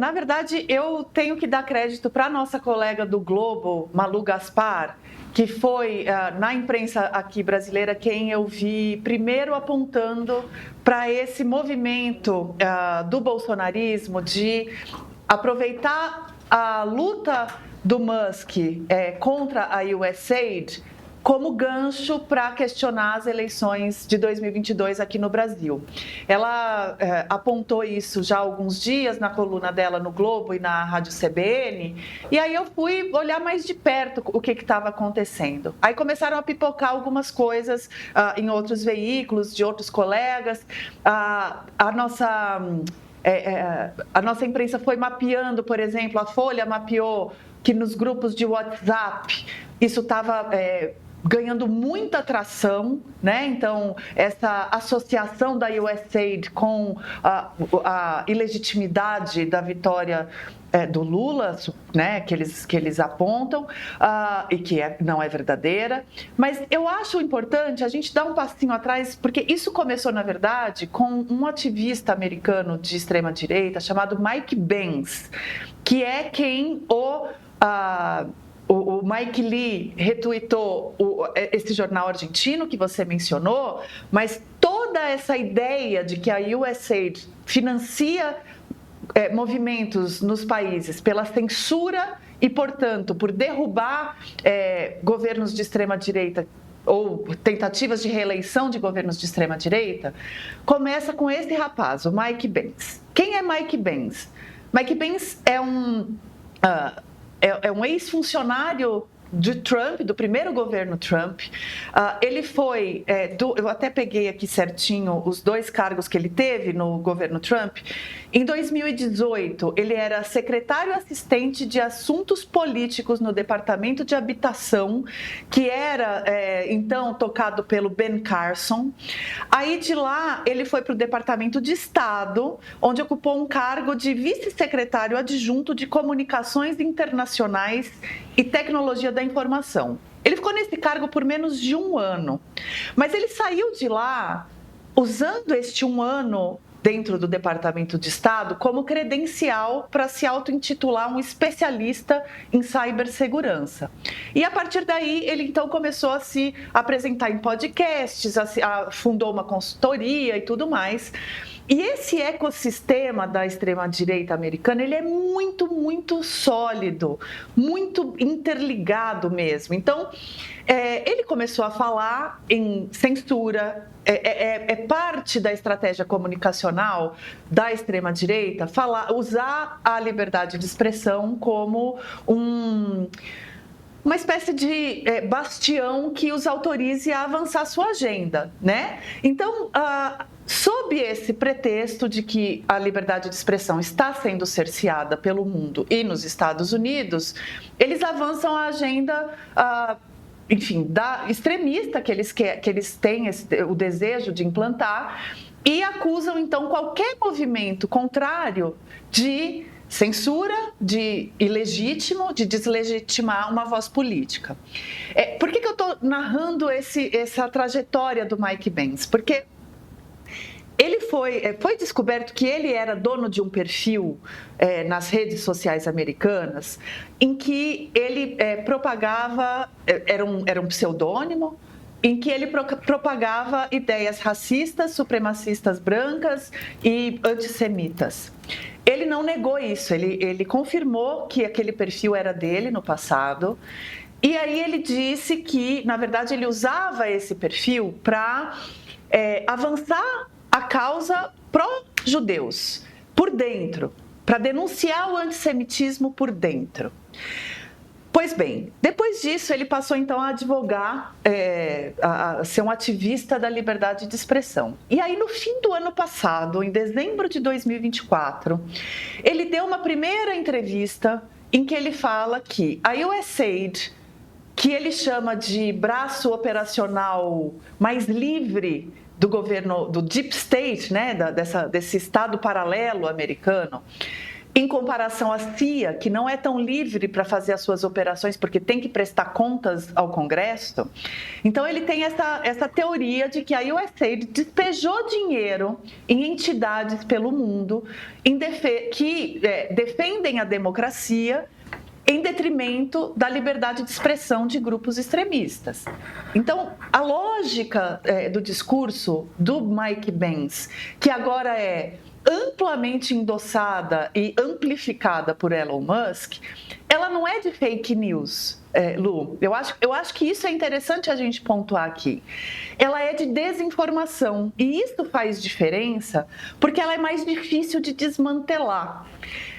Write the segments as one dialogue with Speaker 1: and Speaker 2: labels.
Speaker 1: Na verdade, eu tenho que dar crédito para a nossa colega do Globo, Malu Gaspar, que foi na imprensa aqui brasileira quem eu vi primeiro apontando para esse movimento do bolsonarismo de aproveitar a luta do Musk contra a USAID como gancho para questionar as eleições de 2022 aqui no Brasil. Ela apontou isso já há alguns dias na coluna dela no Globo e na Rádio CBN, e aí eu fui olhar mais de perto o que estava acontecendo. Aí começaram a pipocar algumas coisas em outros veículos, de outros colegas. A nossa imprensa foi mapeando, por exemplo, a Folha mapeou que nos grupos de WhatsApp isso estava ganhando muita atração, né? Então, essa associação da USAID com a ilegitimidade da vitória do Lula, né, que eles apontam, e que não é verdadeira. Mas eu acho importante a gente dar um passinho atrás, porque isso começou, na verdade, com um ativista americano de extrema-direita chamado Mike Pence, que é quem o Mike Lee retweetou esse jornal argentino que você mencionou, mas toda essa ideia de que a USAID financia movimentos nos países pela censura e, portanto, por derrubar governos de extrema-direita ou tentativas de reeleição de governos de extrema-direita, começa com esse rapaz, o Mike Pence. Quem é Mike Pence? Mike Pence é um ex-funcionário de Trump, do primeiro governo Trump. Ele foi, eu até peguei aqui certinho os 2 cargos que ele teve no governo Trump. Em 2018, ele era secretário assistente de assuntos políticos no Departamento de Habitação, que era, então, tocado pelo Ben Carson. Aí, de lá, ele foi para o Departamento de Estado, onde ocupou um cargo de vice-secretário adjunto de Comunicações Internacionais e Tecnologia da Informação. Ele ficou nesse cargo por menos de 1 ano, mas ele saiu de lá usando este 1 ano dentro do Departamento de Estado como credencial para se auto-intitular um especialista em cibersegurança. E a partir daí, ele então começou a se apresentar em podcasts, fundou uma consultoria e tudo mais. E esse ecossistema da extrema-direita americana, ele é muito, muito sólido, muito interligado mesmo. Então, ele começou a falar em censura, é parte da estratégia comunicacional da extrema-direita usar a liberdade de expressão como uma espécie de bastião que os autorize a avançar sua agenda, né? Então, sob esse pretexto de que a liberdade de expressão está sendo cerceada pelo mundo e nos Estados Unidos, eles avançam a agenda, enfim, da extremista que eles têm o desejo de implantar e acusam, então, qualquer movimento contrário de censura, de ilegítimo, de deslegitimar uma voz política. Por que eu estou narrando essa trajetória do Mike Pence? Porque ele foi descoberto que ele era dono de um perfil nas redes sociais americanas em que ele propagava, era um pseudônimo, em que ele propagava ideias racistas, supremacistas brancas e antissemitas. Ele não negou isso, ele confirmou que aquele perfil era dele no passado. E aí ele disse que, na verdade, ele usava esse perfil para avançar a causa pró-judeus, por dentro, para denunciar o antissemitismo por dentro. Pois bem, depois disso ele passou então a advogar, a ser um ativista da liberdade de expressão. E aí no fim do ano passado, em dezembro de 2024, ele deu uma primeira entrevista em que ele fala que a USAID, que ele chama de braço operacional mais livre do governo, do Deep State, né, desse Estado paralelo americano, em comparação à CIA, que não é tão livre para fazer as suas operações porque tem que prestar contas ao Congresso. Então, ele tem essa teoria de que a USAID despejou dinheiro em entidades pelo mundo que defendem a democracia em detrimento da liberdade de expressão de grupos extremistas. Então, a lógica do discurso do Mike Pence, que agora é amplamente endossada e amplificada por Elon Musk, ela não é de fake news, Lu. Eu acho que isso é interessante a gente pontuar aqui. Ela é de desinformação, e isso faz diferença porque ela é mais difícil de desmantelar.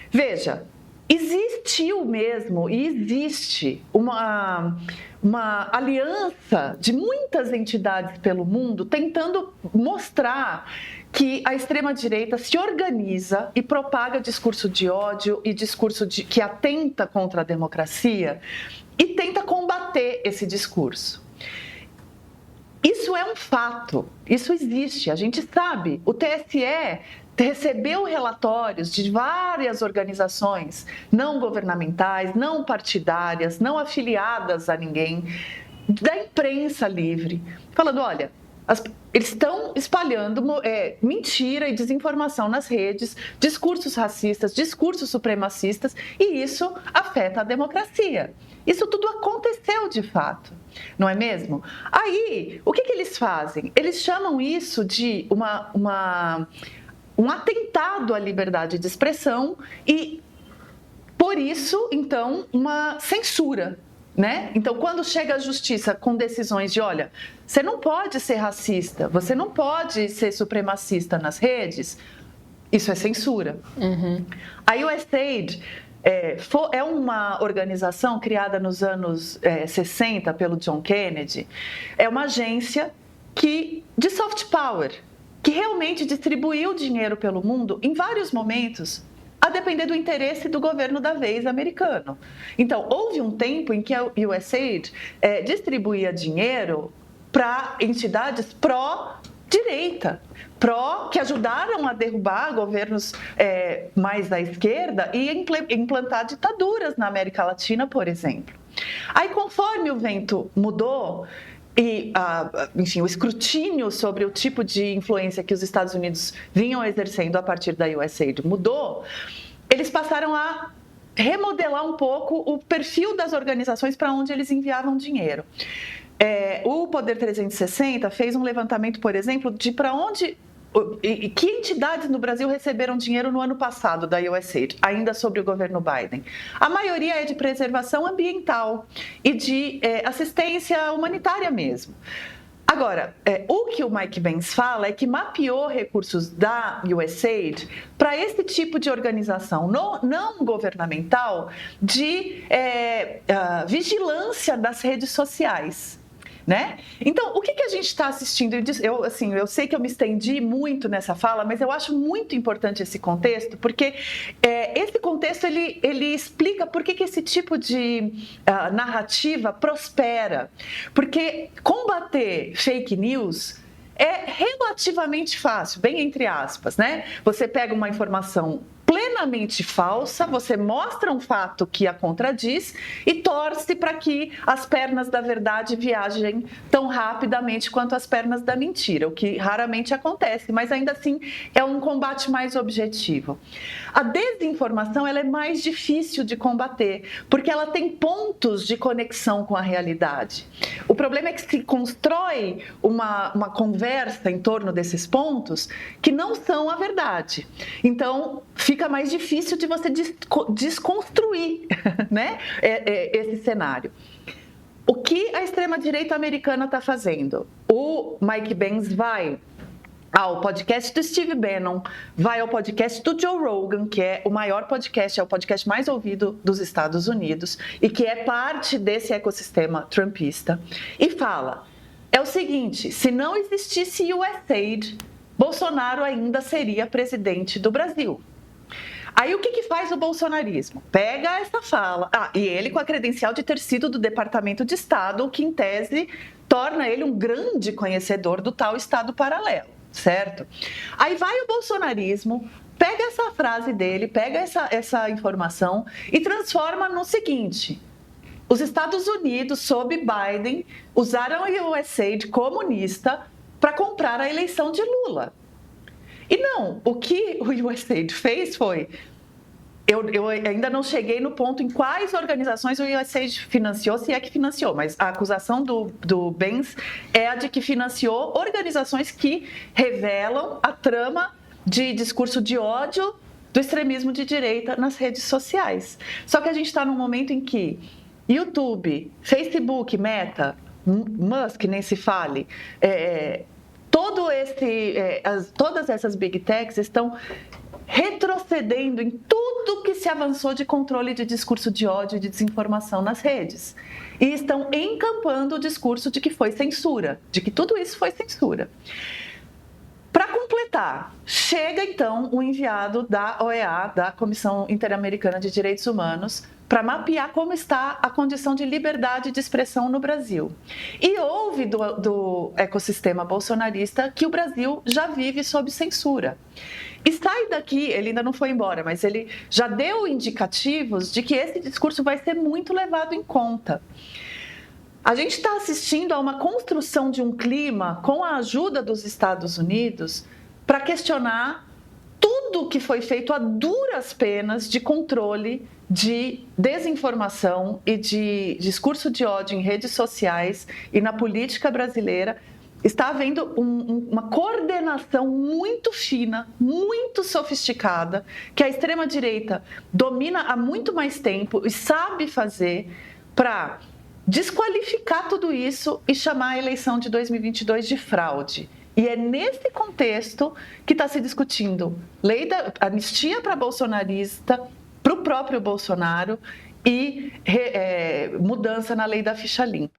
Speaker 1: Veja, existiu mesmo e existe uma aliança de muitas entidades pelo mundo tentando mostrar que a extrema-direita se organiza e propaga discurso de ódio e discurso que atenta contra a democracia e tenta combater esse discurso. Isso é um fato, isso existe, a gente sabe. O TSE recebeu relatórios de várias organizações não governamentais, não partidárias, não afiliadas a ninguém, da imprensa livre, falando, olha, eles estão espalhando mentira e desinformação nas redes, discursos racistas, discursos supremacistas, e isso afeta a democracia. Isso tudo aconteceu de fato, não é mesmo? Aí, o que eles fazem? Eles chamam isso de um atentado à liberdade de expressão e, por isso, então, uma censura. Né? Então, quando chega a justiça com decisões de, olha, você não pode ser racista, você não pode ser supremacista nas redes, isso é censura.
Speaker 2: Uhum.
Speaker 1: A USAID é uma organização criada nos anos 60 pelo John Kennedy, é uma agência de soft power, que realmente distribuiu dinheiro pelo mundo em vários momentos, a depender do interesse do governo da vez americano. Então, houve um tempo em que a USAID distribuía dinheiro para entidades pró-direita, que ajudaram a derrubar governos mais à esquerda e implantar ditaduras na América Latina, por exemplo. Aí, conforme o vento mudou, e, enfim, o escrutínio sobre o tipo de influência que os Estados Unidos vinham exercendo a partir da USAID mudou, eles passaram a remodelar um pouco o perfil das organizações para onde eles enviavam dinheiro. O Poder 360 fez um levantamento, por exemplo, de para onde que entidades no Brasil receberam dinheiro no ano passado da USAID, ainda sobre o governo Biden. A maioria é de preservação ambiental e de assistência humanitária mesmo. Agora, o que o Mike Pence fala é que mapeou recursos da USAID para esse tipo de organização não governamental de vigilância das redes sociais. Né? Então, o que a gente está assistindo? Eu sei que eu me estendi muito nessa fala, mas eu acho muito importante esse contexto, porque esse contexto ele explica por que esse tipo de narrativa prospera. Porque combater fake news é relativamente fácil, bem entre aspas, né? Você pega uma informação plenamente falsa, você mostra um fato que a contradiz e torce para que as pernas da verdade viajem tão rapidamente quanto as pernas da mentira, o que raramente acontece, mas ainda assim é um combate mais objetivo. A desinformação ela é mais difícil de combater, porque ela tem pontos de conexão com a realidade. O problema é que se constrói uma conversa em torno desses pontos que não são a verdade. Então, fica mais difícil de você desconstruir, né, esse cenário. O que a extrema-direita americana está fazendo? O Mike Pence vai ao podcast do Steve Bannon, vai ao podcast do Joe Rogan, que é o maior podcast, é o podcast mais ouvido dos Estados Unidos e que é parte desse ecossistema trumpista, e fala, é o seguinte, se não existisse USAID, Bolsonaro ainda seria presidente do Brasil. Aí o que faz o bolsonarismo? Pega essa fala, e ele com a credencial de ter sido do Departamento de Estado, o que em tese torna ele um grande conhecedor do tal Estado paralelo, certo? Aí vai o bolsonarismo, pega essa frase dele, pega essa informação e transforma no seguinte: os Estados Unidos, sob Biden, usaram o USAID comunista para comprar a eleição de Lula. E não, o que o USAID fez foi... Eu ainda não cheguei no ponto em quais organizações o USAID financiou, se é que financiou, mas a acusação do Benz é a de que financiou organizações que revelam a trama de discurso de ódio do extremismo de direita nas redes sociais. Só que a gente está num momento em que YouTube, Facebook, Meta, Musk, nem se fale, todas essas big techs estão retrocedendo em tudo que se avançou de controle de discurso de ódio e de desinformação nas redes. E estão encampando o discurso de que foi censura, de que tudo isso foi censura. Para completar, chega então o enviado da OEA, da Comissão Interamericana de Direitos Humanos, para mapear como está a condição de liberdade de expressão no Brasil. E ouve do ecossistema bolsonarista que o Brasil já vive sob censura. E sai daqui, ele ainda não foi embora, mas ele já deu indicativos de que esse discurso vai ser muito levado em conta. A gente está assistindo a uma construção de um clima com a ajuda dos Estados Unidos para questionar tudo que foi feito a duras penas de controle de desinformação e de discurso de ódio em redes sociais e na política brasileira. Está havendo uma coordenação muito fina, muito sofisticada, que a extrema-direita domina há muito mais tempo e sabe fazer para desqualificar tudo isso e chamar a eleição de 2022 de fraude. E é nesse contexto que está se discutindo lei da anistia para bolsonarista, para o próprio Bolsonaro e mudança na lei da ficha limpa.